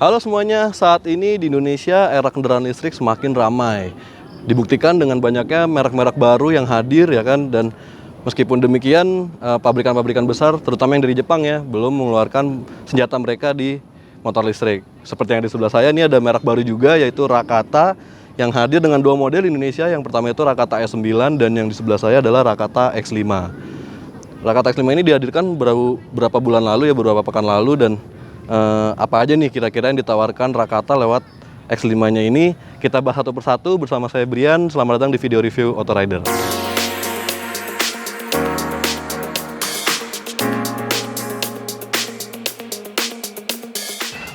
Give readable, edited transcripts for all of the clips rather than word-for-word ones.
Halo semuanya, saat ini di Indonesia era kendaraan listrik semakin ramai. Dibuktikan dengan banyaknya merek-merek baru yang hadir ya kan, dan meskipun demikian pabrikan-pabrikan besar terutama yang dari Jepang ya belum mengeluarkan senjata mereka di motor listrik. Seperti yang di sebelah saya ini ada merek baru juga yaitu Rakata yang hadir dengan dua model di Indonesia. Yang pertama itu Rakata S9 dan yang di sebelah saya adalah Rakata X5. Rakata X5 ini dihadirkan beberapa bulan lalu ya, beberapa pekan lalu, dan apa aja nih kira-kira yang ditawarkan Rakata lewat X5-nya ini kita bahas satu persatu bersama saya Brian. Selamat datang di video review Autorider.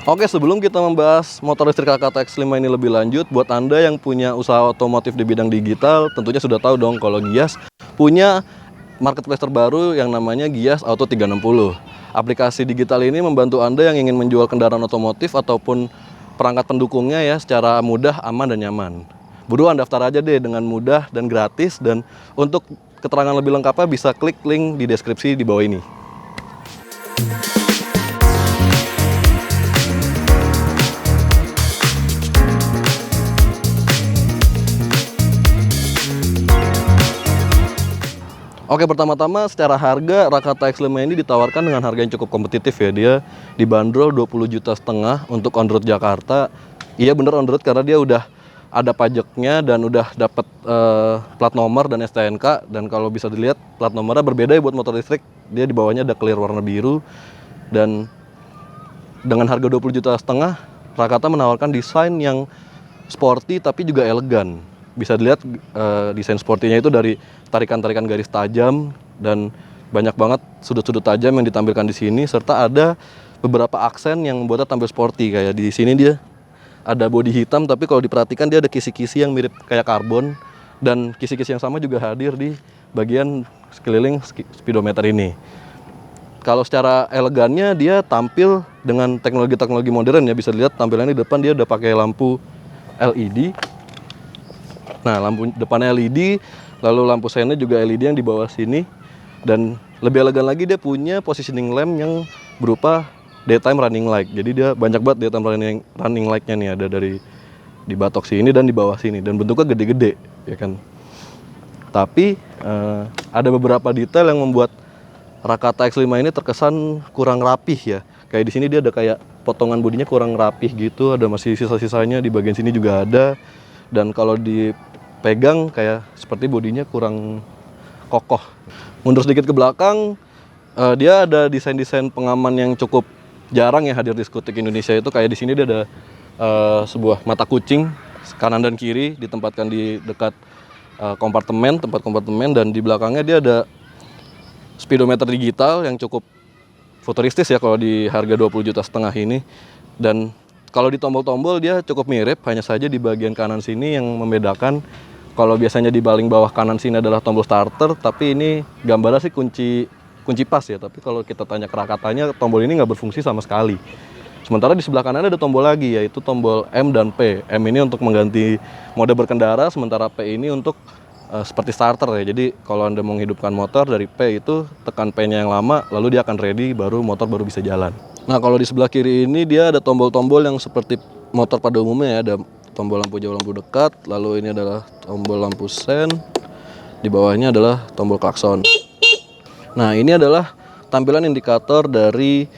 Oke, sebelum kita membahas motor listrik Rakata X5 ini lebih lanjut, buat Anda yang punya usaha otomotif di bidang digital, tentunya sudah tahu dong kalau Gias punya marketplace terbaru yang namanya Gias Auto 360. Aplikasi digital ini membantu Anda yang ingin menjual kendaraan otomotif ataupun perangkat pendukungnya ya secara mudah, aman, dan nyaman. Buruan daftar aja deh dengan mudah dan gratis, dan untuk keterangan lebih lengkapnya bisa klik link di deskripsi di bawah ini. Oke, pertama-tama secara harga Rakata X5 ini ditawarkan dengan harga yang cukup kompetitif ya. Dia dibanderol 20,5 juta untuk on road Jakarta. Iya bener on road karena dia udah ada pajaknya dan udah dapat plat nomor dan STNK. Dan kalau bisa dilihat plat nomornya berbeda ya buat motor listrik. Dia di bawahnya ada clear warna biru. Dan dengan harga 20,5 juta, Rakata menawarkan desain yang sporty tapi juga elegan. Bisa dilihat desain sportinya itu dari tarikan-tarikan garis tajam dan banyak banget sudut-sudut tajam yang ditampilkan di sini, serta ada beberapa aksen yang membuatnya tampil sporty. Kayak di sini dia ada bodi hitam tapi kalau diperhatikan dia ada kisi-kisi yang mirip kayak karbon, dan kisi-kisi yang sama juga hadir di bagian sekeliling speedometer ini. Kalau secara elegannya dia tampil dengan teknologi-teknologi modern ya. Bisa dilihat tampilannya di depan dia udah pakai lampu LED. Nah, lampu depannya LED, lalu lampu seinnya juga LED yang di bawah sini. Dan lebih elegan lagi dia punya positioning lamp yang berupa daytime running light. Jadi dia banyak banget daytime running light-nya nih, ada dari di batok sini dan di bawah sini, dan bentuknya gede-gede ya kan. Tapi ada beberapa detail yang membuat Rakata X5 ini terkesan kurang rapih ya. Kayak di sini dia ada kayak potongan bodinya kurang rapih gitu, ada masih sisa-sisanya di bagian sini juga ada. Dan kalau dipegang kayak seperti bodinya kurang kokoh. Mundur sedikit ke belakang, dia ada desain-desain pengaman yang cukup jarang ya hadir di skutik Indonesia. Itu kayak di sini dia ada sebuah mata kucing kanan dan kiri ditempatkan di dekat tempat kompartemen, dan di belakangnya dia ada speedometer digital yang cukup futuristis ya kalau di harga 20,5 juta ini. Dan kalau di tombol-tombol dia cukup mirip, hanya saja di bagian kanan sini yang membedakan. Kalau biasanya di baling bawah kanan sini adalah tombol starter, tapi ini gambarnya sih kunci pas ya. Tapi kalau kita tanya ke Rakatanya, tombol ini nggak berfungsi sama sekali. Sementara di sebelah kanan ada tombol lagi, yaitu tombol M dan P. M ini untuk mengganti mode berkendara, sementara P ini untuk seperti starter ya. Jadi kalau Anda mau menghidupkan motor dari P itu tekan P-nya yang lama, lalu dia akan ready, baru motor baru bisa jalan. Nah, kalau di sebelah kiri ini dia ada tombol-tombol yang seperti motor pada umumnya ya. Ada tombol lampu jauh, lampu dekat, lalu ini adalah tombol lampu sen. Di bawahnya adalah tombol klakson. Nah, ini adalah tampilan indikator dari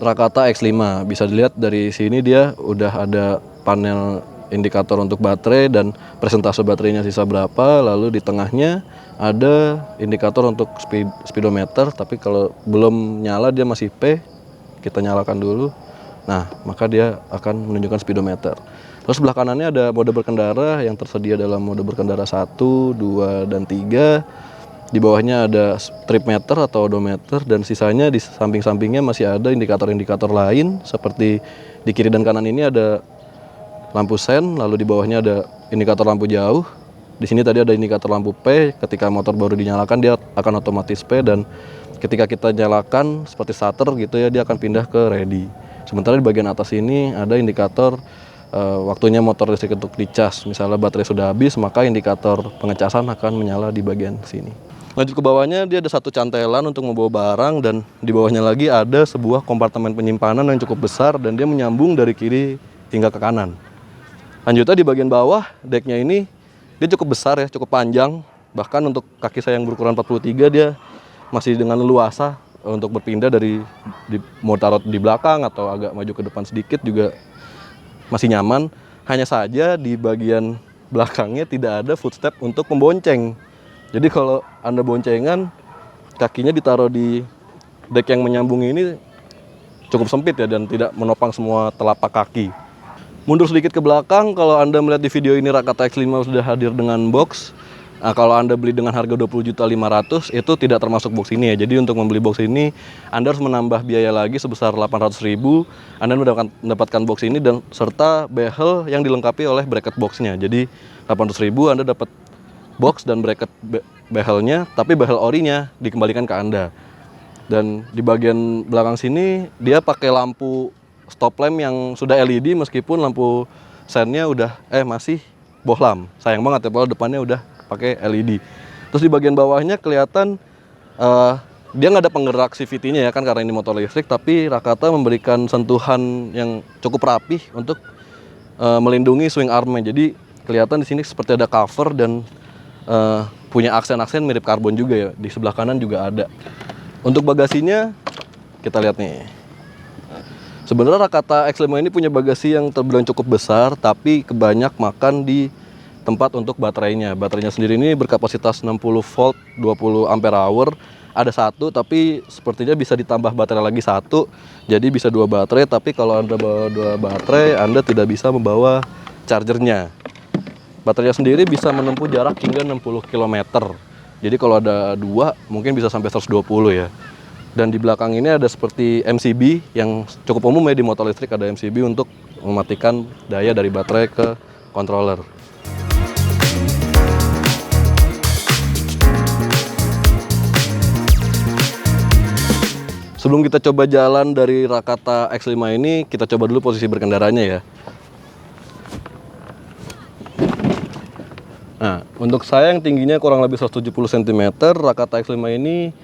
Rakata X5. Bisa dilihat dari sini dia udah ada panel indikator untuk baterai dan persentase baterainya sisa berapa. Lalu di tengahnya ada indikator untuk speedometer, tapi kalau belum nyala dia masih P. Kita nyalakan dulu. Nah, maka dia akan menunjukkan speedometer. Terus sebelah kanannya ada mode berkendara yang tersedia dalam mode berkendara 1, 2, dan 3. Di bawahnya ada trip meter atau odometer, dan sisanya di samping-sampingnya masih ada indikator-indikator lain. Seperti di kiri dan kanan ini ada lampu sen, lalu di bawahnya ada indikator lampu jauh. Di sini tadi ada indikator lampu P, ketika motor baru dinyalakan dia akan otomatis P, dan ketika kita nyalakan seperti starter gitu ya, dia akan pindah ke ready. Sementara di bagian atas ini ada indikator waktunya motor listrik untuk dicas. Misalnya baterai sudah habis, maka indikator pengecasan akan menyala di bagian sini. Lanjut ke bawahnya, dia ada satu cantelan untuk membawa barang, dan di bawahnya lagi ada sebuah kompartemen penyimpanan yang cukup besar dan dia menyambung dari kiri hingga ke kanan. Lanjutnya di bagian bawah, decknya ini dia cukup besar ya, cukup panjang. Bahkan untuk kaki saya yang berukuran 43, dia masih dengan leluasa untuk berpindah mau taruh di belakang atau agak maju ke depan sedikit juga masih nyaman. Hanya saja di bagian belakangnya tidak ada footstep untuk membonceng. Jadi kalau Anda boncengan, kakinya ditaruh di deck yang menyambung ini cukup sempit ya, dan tidak menopang semua telapak kaki. Mundur sedikit ke belakang, kalau Anda melihat di video ini Rakata X5 sudah hadir dengan box. Nah, kalau Anda beli dengan harga 20.500.000 itu tidak termasuk box ini ya. Jadi untuk membeli box ini Anda harus menambah biaya lagi sebesar 800.000. Anda mendapatkan box ini dan serta behel yang dilengkapi oleh bracket boxnya. Jadi 800.000 Anda dapat box dan bracket behelnya, tapi behel orinya dikembalikan ke Anda. Dan di bagian belakang sini dia pakai lampu stop lamp yang sudah LED, meskipun lampu sennya udah masih bohlam. Sayang banget ya, kalau depannya udah pakai LED. Terus di bagian bawahnya kelihatan dia nggak ada penggerak CVT-nya ya kan, karena ini motor listrik, tapi Rakata memberikan sentuhan yang cukup rapih untuk melindungi swing armnya. Jadi kelihatan di sini seperti ada cover dan punya aksen-aksen mirip karbon juga ya. Di sebelah kanan juga ada. Untuk bagasinya kita lihat nih. Sebenarnya Rakata X5 ini punya bagasi yang terbilang cukup besar, tapi kebanyak makan di tempat untuk baterainya. Baterainya sendiri ini berkapasitas 60 volt 20 ampere hour. Ada satu, tapi sepertinya bisa ditambah baterai lagi satu. Jadi bisa 2 baterai, tapi kalau Anda bawa 2 baterai, Anda tidak bisa membawa chargernya. Baterainya sendiri bisa menempuh jarak hingga 60 km. Jadi kalau ada 2 mungkin bisa sampai 120 ya. Dan di belakang ini ada seperti MCB yang cukup umum ya di motor listrik, ada MCB untuk mematikan daya dari baterai ke controller. Sebelum kita coba jalan dari Rakata X5 ini, kita coba dulu posisi berkendaranya ya. Nah, untuk saya yang tingginya kurang lebih 170 cm, Rakata X5 ini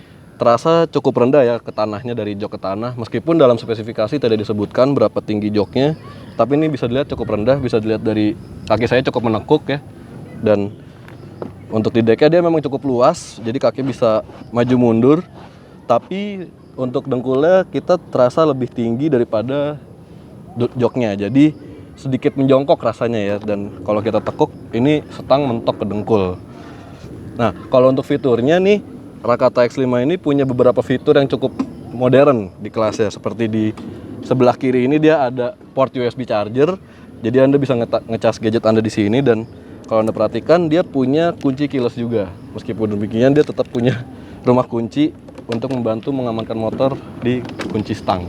terasa cukup rendah ya ke tanahnya, dari jok ke tanah. Meskipun dalam spesifikasi tidak disebutkan berapa tinggi joknya, tapi ini bisa dilihat cukup rendah, bisa dilihat dari kaki saya cukup menekuk ya. Dan untuk di decknya dia memang cukup luas, jadi kaki bisa maju mundur. Tapi untuk dengkulnya kita terasa lebih tinggi daripada joknya, jadi sedikit menjongkok rasanya ya. Dan kalau kita tekuk, ini setang mentok ke dengkul. Nah, kalau untuk fiturnya nih, Rakata X5 ini punya beberapa fitur yang cukup modern di kelasnya. Seperti di sebelah kiri ini dia ada port USB charger, jadi Anda bisa ngecas gadget Anda di sini. Dan kalau Anda perhatikan, dia punya kunci keyless juga. Meskipun demikian, dia tetap punya rumah kunci untuk membantu mengamankan motor di kunci stang.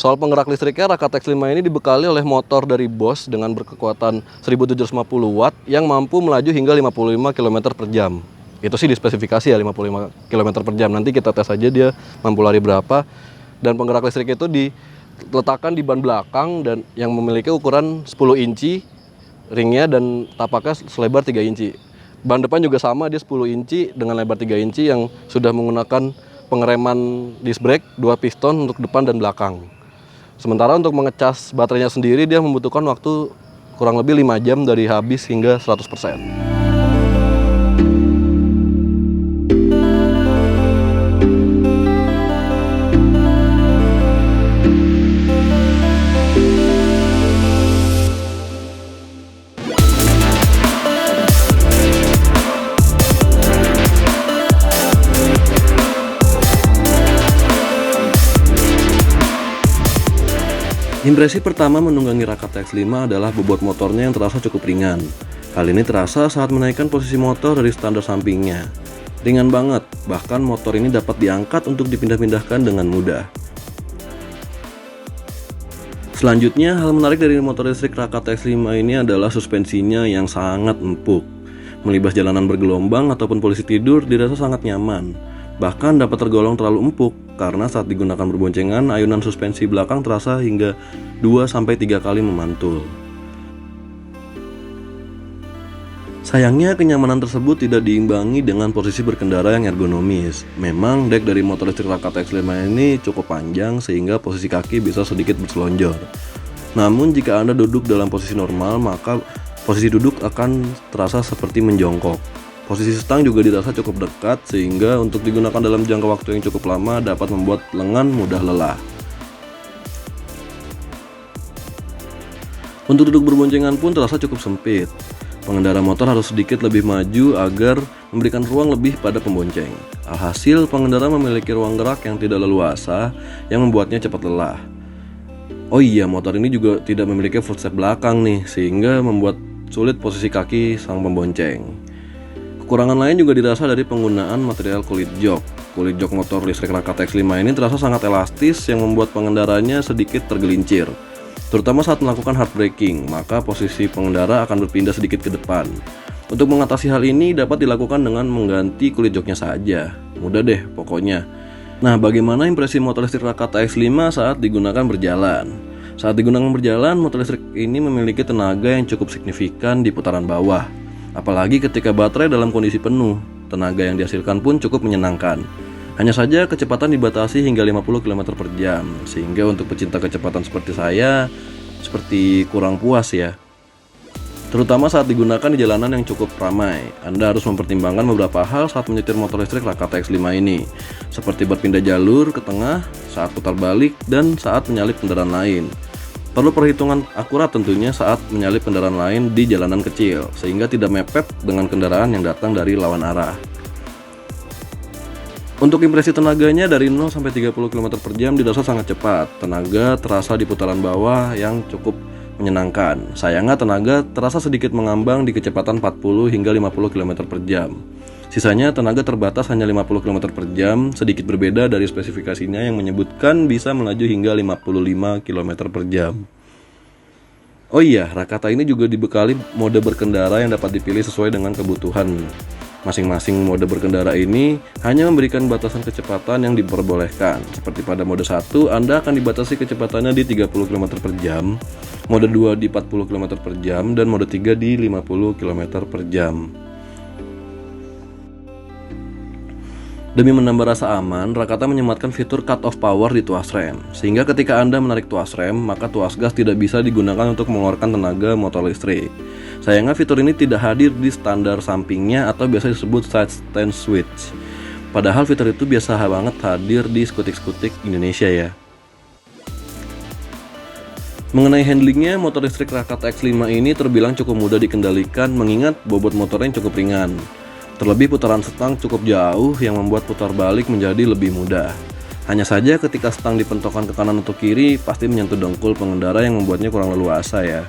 Soal penggerak listriknya, Rakata X5 ini dibekali oleh motor dari Bosch dengan berkekuatan 1750 watt yang mampu melaju hingga 55 km per jam. Itu sih di spesifikasi ya, 55 km per jam. Nanti kita tes aja dia mampu lari berapa. Dan penggerak listrik itu diletakkan di ban belakang dan yang memiliki ukuran 10 inci ringnya dan tapaknya selebar 3 inci. Ban depan juga sama, dia 10 inci dengan lebar 3 inci yang sudah menggunakan pengereman disc brake 2 piston untuk depan dan belakang. Sementara untuk mengecas baterainya sendiri dia membutuhkan waktu kurang lebih 5 jam dari habis hingga 100%. Impresi pertama menunggangi Rakata X5 adalah bobot motornya yang terasa cukup ringan. Hal ini terasa saat menaikkan posisi motor dari standar sampingnya. Ringan banget, bahkan motor ini dapat diangkat untuk dipindah-pindahkan dengan mudah. Selanjutnya, hal menarik dari motor listrik Rakata X5 ini adalah suspensinya yang sangat empuk. Melibas jalanan bergelombang ataupun posisi tidur dirasa sangat nyaman. Bahkan dapat tergolong terlalu empuk karena saat digunakan berboncengan, ayunan suspensi belakang terasa hingga 2-3 kali memantul. Sayangnya kenyamanan tersebut tidak diimbangi dengan posisi berkendara yang ergonomis. Memang dek dari motor listrik Rakata X5 ini cukup panjang sehingga posisi kaki bisa sedikit berselonjor. Namun jika Anda duduk dalam posisi normal, maka posisi duduk akan terasa seperti menjongkok. Posisi stang juga dirasa cukup dekat sehingga untuk digunakan dalam jangka waktu yang cukup lama dapat membuat lengan mudah lelah. Untuk duduk berboncengan pun terasa cukup sempit. Pengendara motor harus sedikit lebih maju agar memberikan ruang lebih pada pembonceng. Alhasil, pengendara memiliki ruang gerak yang tidak leluasa yang membuatnya cepat lelah. Oh iya, motor ini juga tidak memiliki footstep belakang nih, sehingga membuat sulit posisi kaki sang pembonceng. Kekurangan lain juga dirasa dari penggunaan material kulit jok. Kulit jok motor listrik Rakata X5 ini terasa sangat elastis yang membuat pengendaranya sedikit tergelincir. Terutama saat melakukan hard braking, maka posisi pengendara akan berpindah sedikit ke depan. Untuk mengatasi hal ini dapat dilakukan dengan mengganti kulit joknya saja. Mudah deh pokoknya. Nah, bagaimana impresi motor listrik Rakata X5 saat digunakan berjalan? Saat digunakan berjalan, motor listrik ini memiliki tenaga yang cukup signifikan di putaran bawah. Apalagi ketika baterai dalam kondisi penuh, tenaga yang dihasilkan pun cukup menyenangkan. Hanya saja kecepatan dibatasi hingga 50 km per jam, sehingga untuk pecinta kecepatan seperti saya, seperti kurang puas ya. Terutama saat digunakan di jalanan yang cukup ramai, Anda harus mempertimbangkan beberapa hal saat menyetir motor listrik Rakata X5 ini, seperti berpindah jalur ke tengah, saat putar balik, dan saat menyalip kendaraan lain. Perlu perhitungan akurat tentunya saat menyalip kendaraan lain di jalanan kecil, sehingga tidak mepet dengan kendaraan yang datang dari lawan arah. Untuk impresi tenaganya dari 0 sampai 30 km per jam dirasa sangat cepat. Tenaga terasa di putaran bawah yang cukup menyenangkan. Sayangnya tenaga terasa sedikit mengambang di kecepatan 40 hingga 50 km per jam. Sisanya tenaga terbatas hanya 50 km per jam, sedikit berbeda dari spesifikasinya yang menyebutkan bisa melaju hingga 55 km per jam. Oh iya, Rakata ini juga dibekali mode berkendara yang dapat dipilih sesuai dengan kebutuhan. Masing-masing mode berkendara ini hanya memberikan batasan kecepatan yang diperbolehkan. Seperti pada mode 1, Anda akan dibatasi kecepatannya di 30 km per jam, mode 2 di 40 km per jam, dan mode 3 di 50 km per jam. Demi menambah rasa aman, Rakata menyematkan fitur cut off power di tuas rem, sehingga ketika Anda menarik tuas rem, maka tuas gas tidak bisa digunakan untuk mengeluarkan tenaga motor listrik. Sayangnya fitur ini tidak hadir di standar sampingnya atau biasa disebut side stand switch. Padahal fitur itu biasa banget hadir di skutik-skutik Indonesia ya. Mengenai handlingnya, motor listrik Rakata X5 ini terbilang cukup mudah dikendalikan mengingat bobot motornya yang cukup ringan. Terlebih putaran stang cukup jauh yang membuat putar balik menjadi lebih mudah. Hanya saja ketika stang dipentokkan ke kanan atau kiri pasti menyentuh dengkul pengendara yang membuatnya kurang leluasa ya.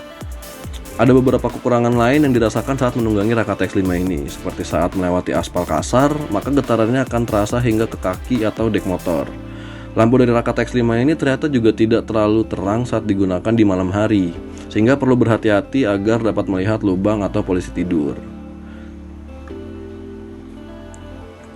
Ada beberapa kekurangan lain yang dirasakan saat menunggangi Rakata X5 ini, seperti saat melewati aspal kasar, maka getarannya akan terasa hingga ke kaki atau dek motor. Lampu dari Rakata X5 ini ternyata juga tidak terlalu terang saat digunakan di malam hari, sehingga perlu berhati-hati agar dapat melihat lubang atau polisi tidur.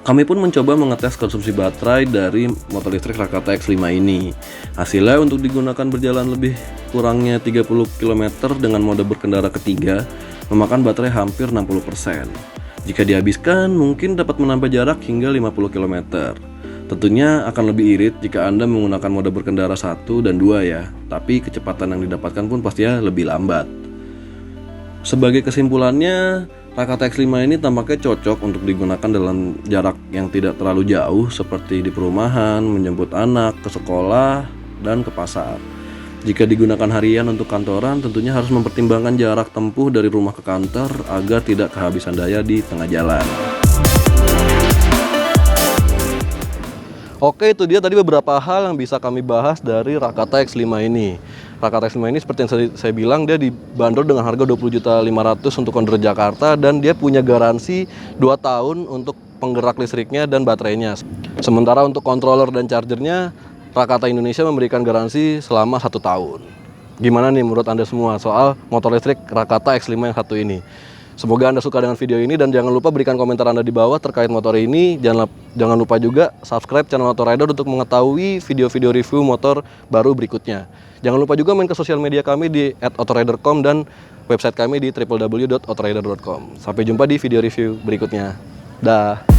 Kami pun mencoba mengetes konsumsi baterai dari motor listrik Rakata X5 ini. Hasilnya untuk digunakan berjalan lebih kurangnya 30 km dengan mode berkendara ketiga, memakan baterai hampir 60%. Jika dihabiskan, mungkin dapat menambah jarak hingga 50 km. Tentunya akan lebih irit jika Anda menggunakan mode berkendara 1 dan 2 ya, tapi kecepatan yang didapatkan pun pastinya lebih lambat. Sebagai kesimpulannya, Rakata X5 ini tampaknya cocok untuk digunakan dalam jarak yang tidak terlalu jauh seperti di perumahan, menjemput anak, ke sekolah, dan ke pasar. Jika digunakan harian untuk kantoran, tentunya harus mempertimbangkan jarak tempuh dari rumah ke kantor agar tidak kehabisan daya di tengah jalan. Oke, itu dia tadi beberapa hal yang bisa kami bahas dari Rakata X5 ini. Rakata X5 ini seperti yang saya bilang, dia dibanderol dengan harga 20.500.000 untuk on the road Jakarta, dan dia punya garansi 2 tahun untuk penggerak listriknya dan baterainya. Sementara untuk controller dan chargernya, Rakata Indonesia memberikan garansi selama 1 tahun. Gimana nih menurut Anda semua soal motor listrik Rakata X5 yang satu ini? Semoga Anda suka dengan video ini dan jangan lupa berikan komentar Anda di bawah terkait motor ini. Jangan lupa juga subscribe channel Autorider untuk mengetahui video-video review motor baru berikutnya. Jangan lupa juga main ke sosial media kami di @autorider.com dan website kami di www.autorider.com. Sampai jumpa di video review berikutnya. Dah.